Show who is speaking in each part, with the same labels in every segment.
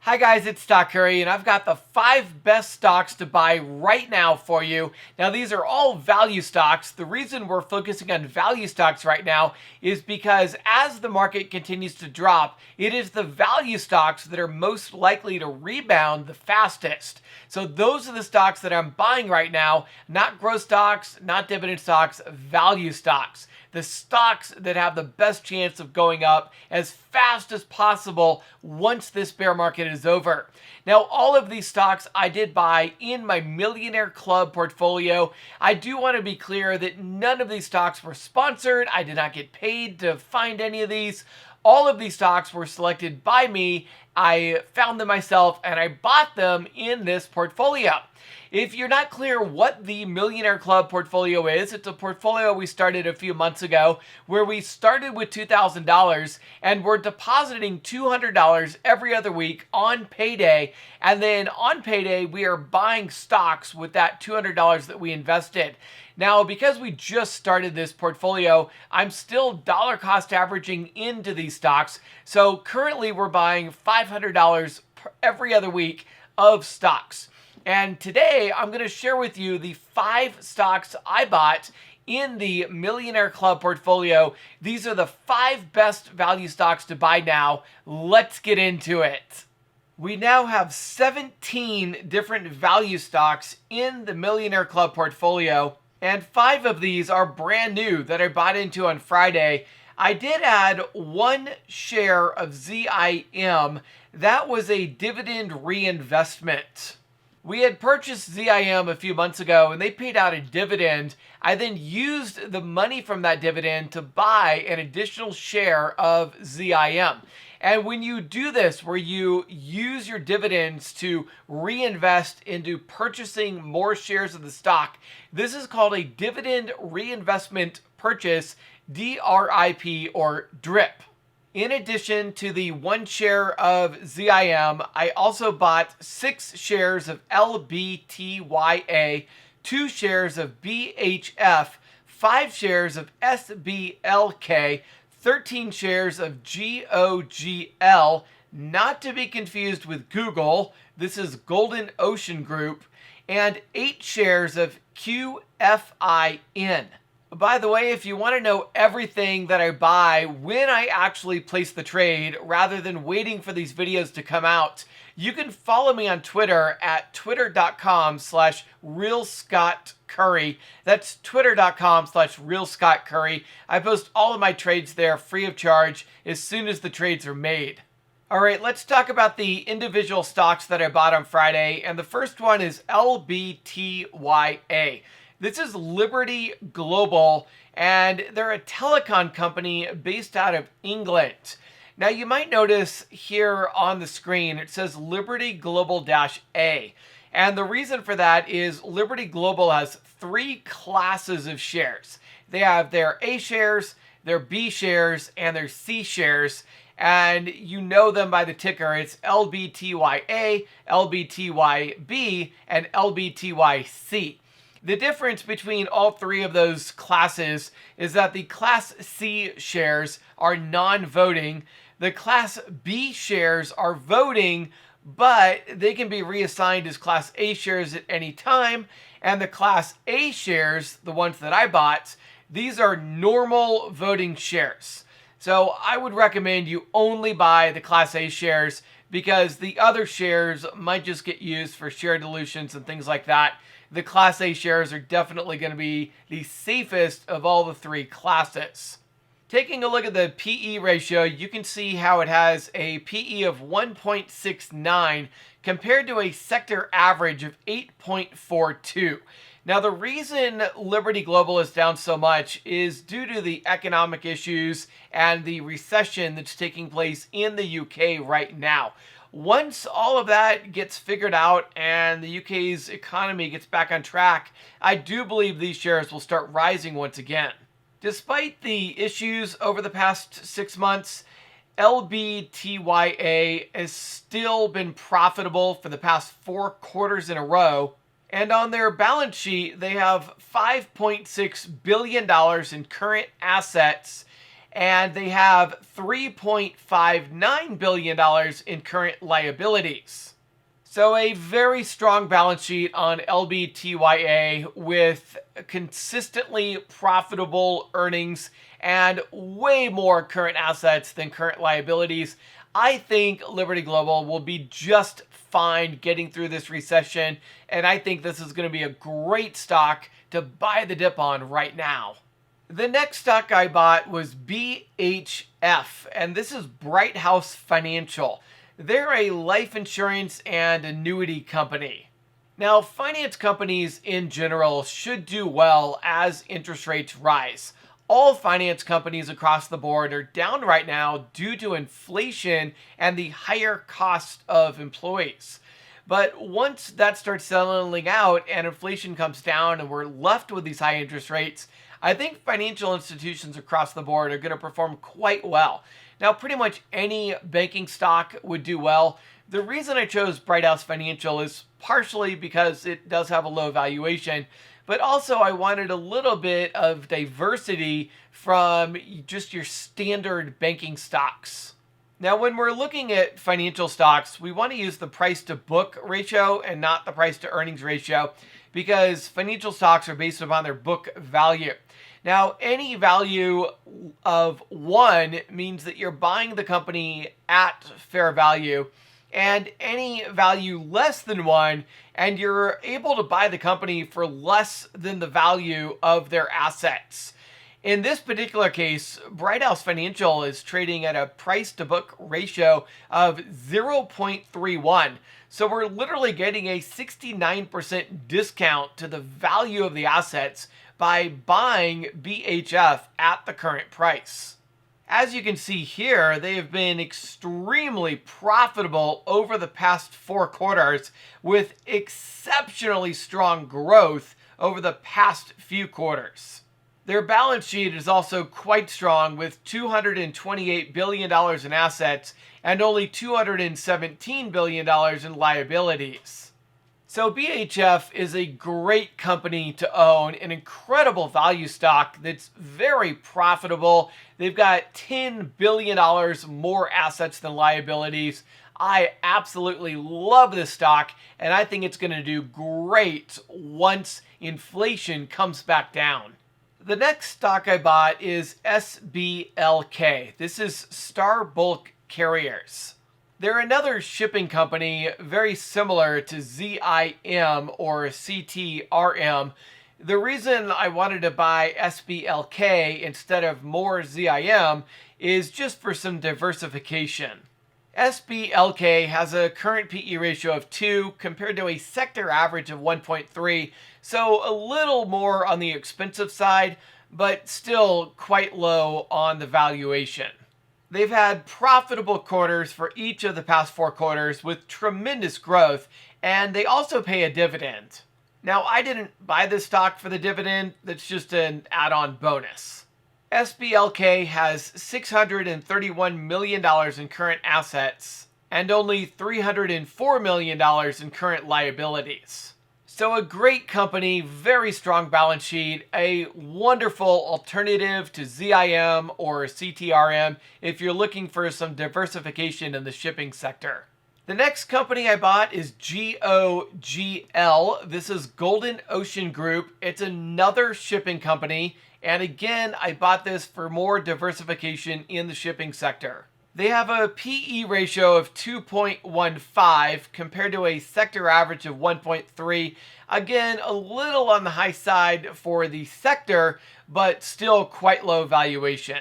Speaker 1: Hi guys, it's Stock Curry, and I've got the 5 best stocks to buy right now for you. Now these are all value stocks. The reason we're focusing on value stocks right now is because as the market continues to drop, it is the value stocks that are most likely to rebound the fastest. So those are the stocks that I'm buying right now, not growth stocks, not dividend stocks, value stocks. The stocks that have the best chance of going up as fast as possible once this bear market is over. Now, all of these stocks I did buy in my Millionaire Club portfolio. I do want to be clear that none of these stocks were sponsored. I did not get paid to find any of these. All of these stocks were selected by me. I found them myself and I bought them in this portfolio. If you're not clear what the Millionaire Club portfolio is, it's a portfolio we started a few months ago where we started with $2,000 and we're depositing $200 every other week on payday. And then on payday, we are buying stocks with that $200 that we invested. Now, because we just started this portfolio, I'm still dollar cost averaging into these stocks. So currently we're buying $500 every other week of stocks. And today I'm going to share with you the 5 stocks I bought in the Millionaire Club portfolio. These are the 5 best value stocks to buy now. Let's get into it. We now have 17 different value stocks in the Millionaire Club portfolio, and 5 of these are brand new that I bought into on Friday. I did add 1 share of ZIM. That was a dividend reinvestment. We had purchased ZIM a few months ago and they paid out a dividend. I then used the money from that dividend to buy an additional share of ZIM. And when you do this, where you use your dividends to reinvest into purchasing more shares of the stock, this is called a dividend reinvestment purchase, DRIP or DRIP. In addition to the 1 share of ZIM, I also bought 6 shares of LBTYA, 2 shares of BHF, 5 shares of SBLK, 13 shares of GOGL, not to be confused with Google, this is Golden Ocean Group, and 8 shares of QFIN. By the way, if you want to know everything that I buy when I actually place the trade, rather than waiting for these videos to come out, you can follow me on Twitter at twitter.com/realscottcurry. That's twitter.com/realscottcurry. I post all of my trades there free of charge as soon as the trades are made. All right, let's talk about the individual stocks that I bought on Friday. And the first one is LBTYA. This is Liberty Global, and they're a telecom company based out of England. Now, you might notice here on the screen, it says Liberty Global-A. And the reason for that is Liberty Global has 3 classes of shares. They have their A shares, their B shares, and their C shares. And you know them by the ticker. It's LBTYA, LBTYB, and LBTYC. The difference between all 3 of those classes is that the Class C shares are non-voting. The Class B shares are voting, but they can be reassigned as Class A shares at any time. And the Class A shares, the ones that I bought, these are normal voting shares. So I would recommend you only buy the Class A shares because the other shares might just get used for share dilutions and things like that. The Class A shares are definitely going to be the safest of all the 3 classes. Taking a look at the PE ratio, you can see how it has a PE of 1.69 compared to a sector average of 8.42. Now, the reason Liberty Global is down so much is due to the economic issues and the recession that's taking place in the UK right now. Once all of that gets figured out and the UK's economy gets back on track, I do believe these shares will start rising once again. Despite the issues over the past 6 months, LBTYA has still been profitable for the past 4 quarters in a row. And on their balance sheet, they have $5.6 billion in current assets and they have $3.59 billion in current liabilities. So a very strong balance sheet on LBTYA with consistently profitable earnings and way more current assets than current liabilities. I think Liberty Global will be just fine getting through this recession, and I think this is going to be a great stock to buy the dip on right now. The next stock I bought was BHF, and this is Bright House Financial. They're a life insurance and annuity company. Now, finance companies in general should do well as interest rates rise. All finance companies across the board are down right now due to inflation and the higher cost of employees. But once that starts settling out and inflation comes down and we're left with these high interest rates, I think financial institutions across the board are going to perform quite well. Now, pretty much any banking stock would do well. The reason I chose Bright House Financial is partially because it does have a low valuation, but also I wanted a little bit of diversity from just your standard banking stocks. Now, when we're looking at financial stocks, we want to use the price to book ratio and not the price to earnings ratio, because financial stocks are based upon their book value. Now, any value of 1 means that you're buying the company at fair value, and any value less than 1, and you're able to buy the company for less than the value of their assets. In this particular case, Bright House Financial is trading at a price to book ratio of 0.31. So we're literally getting a 69% discount to the value of the assets by buying BHF at the current price. As you can see here, they have been extremely profitable over the past 4 quarters with exceptionally strong growth over the past few quarters. Their balance sheet is also quite strong with $228 billion in assets and only $217 billion in liabilities. So BHF is a great company to own, an incredible value stock that's very profitable. They've got $10 billion more assets than liabilities. I absolutely love this stock, and I think it's going to do great once inflation comes back down. The next stock I bought is SBLK. This is Star Bulk Carriers. They're another shipping company very similar to ZIM or CTRM. The reason I wanted to buy SBLK instead of more ZIM is just for some diversification. SBLK has a current PE ratio of 2 compared to a sector average of 1.3, so a little more on the expensive side, but still quite low on the valuation. They've had profitable quarters for each of the past 4 quarters with tremendous growth, and they also pay a dividend. Now, I didn't buy this stock for the dividend, that's just an add-on bonus. SBLK has $631 million in current assets and only $304 million in current liabilities. So a great company, very strong balance sheet, a wonderful alternative to ZIM or CTRM if you're looking for some diversification in the shipping sector. The next company I bought is GOGL. This is Golden Ocean Group. It's another shipping company. And again, I bought this for more diversification in the shipping sector. They have a PE ratio of 2.15 compared to a sector average of 1.3. Again, a little on the high side for the sector, but still quite low valuation.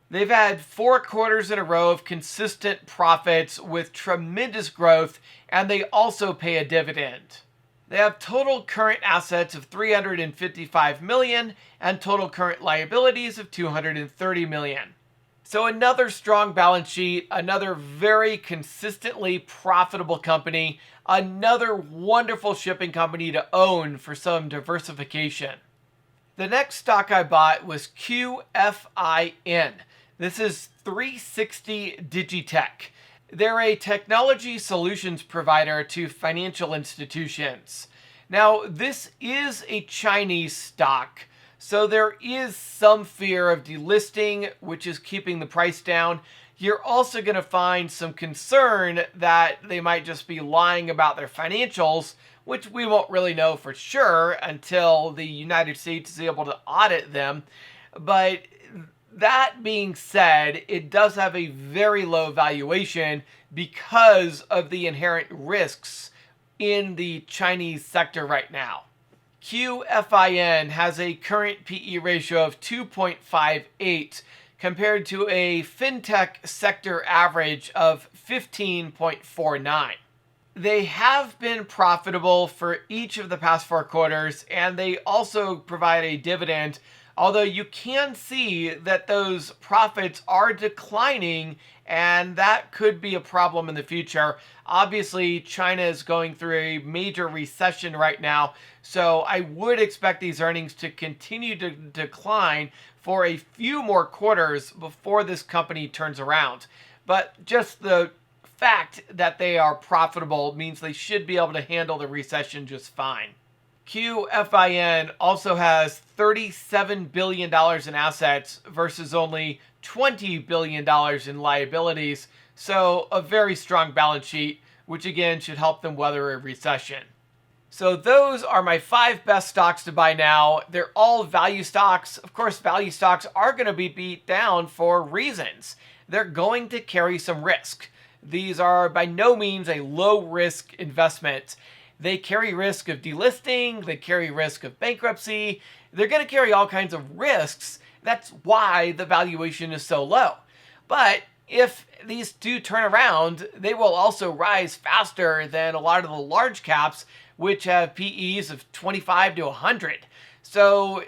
Speaker 1: They've had 4 quarters in a row of consistent profits with tremendous growth, and they also pay a dividend. They have total current assets of $355 million and total current liabilities of $230 million. So another strong balance sheet, another very consistently profitable company, another wonderful shipping company to own for some diversification. The next stock I bought was QFIN. This is 360 Digitech. They're a technology solutions provider to financial institutions. Now, this is a Chinese stock, So there is some fear of delisting, which is keeping the price down. You're also going to find some concern that they might just be lying about their financials, which we won't really know for sure until the United States is able to audit them. But that being said, it does have a very low valuation because of the inherent risks in the Chinese sector right now. QFIN has a current PE ratio of 2.58 compared to a fintech sector average of 15.49. They have been profitable for each of the past 4 quarters, and they also provide a dividend, although you can see that those profits are declining, and that could be a problem in the future. Obviously, China is going through a major recession right now, so I would expect these earnings to continue to decline for a few more quarters before this company turns around. But just the fact that they are profitable means they should be able to handle the recession just fine. QFIN also has $37 billion in assets versus only $20 billion in liabilities, so a very strong balance sheet, which again should help them weather a recession. So those are my 5 best stocks to buy now. They're all value stocks. Of course, value stocks are going to be beat down for reasons. They're going to carry some risk. These are by no means a low-risk investment. They carry risk of delisting, they carry risk of bankruptcy, they're going to carry all kinds of risks. That's why the valuation is so low. But if these do turn around, they will also rise faster than a lot of the large caps, which have PEs of 25 to 100. So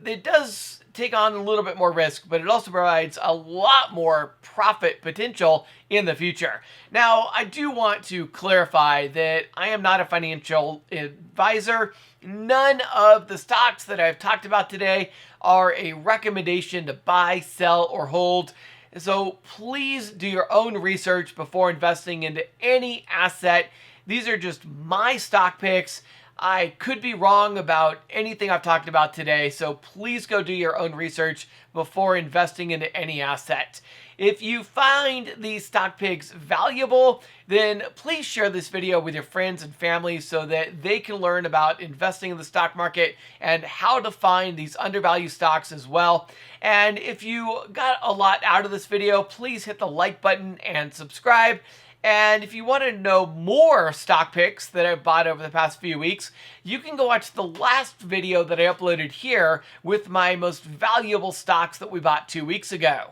Speaker 1: it does take on a little bit more risk, but it also provides a lot more profit potential in the future. Now, I do want to clarify that I am not a financial advisor. None of the stocks that I've talked about today are a recommendation to buy, sell, or hold. So please do your own research before investing into any asset. These are just my stock picks. I could be wrong about anything I've talked about today, so please go do your own research before investing into any asset. If you find these stock picks valuable, then please share this video with your friends and family so that they can learn about investing in the stock market and how to find these undervalued stocks as well. And if you got a lot out of this video, please hit the like button and subscribe. And if you want to know more stock picks that I've bought over the past few weeks, you can go watch the last video that I uploaded here with my most valuable stocks that we bought 2 weeks ago.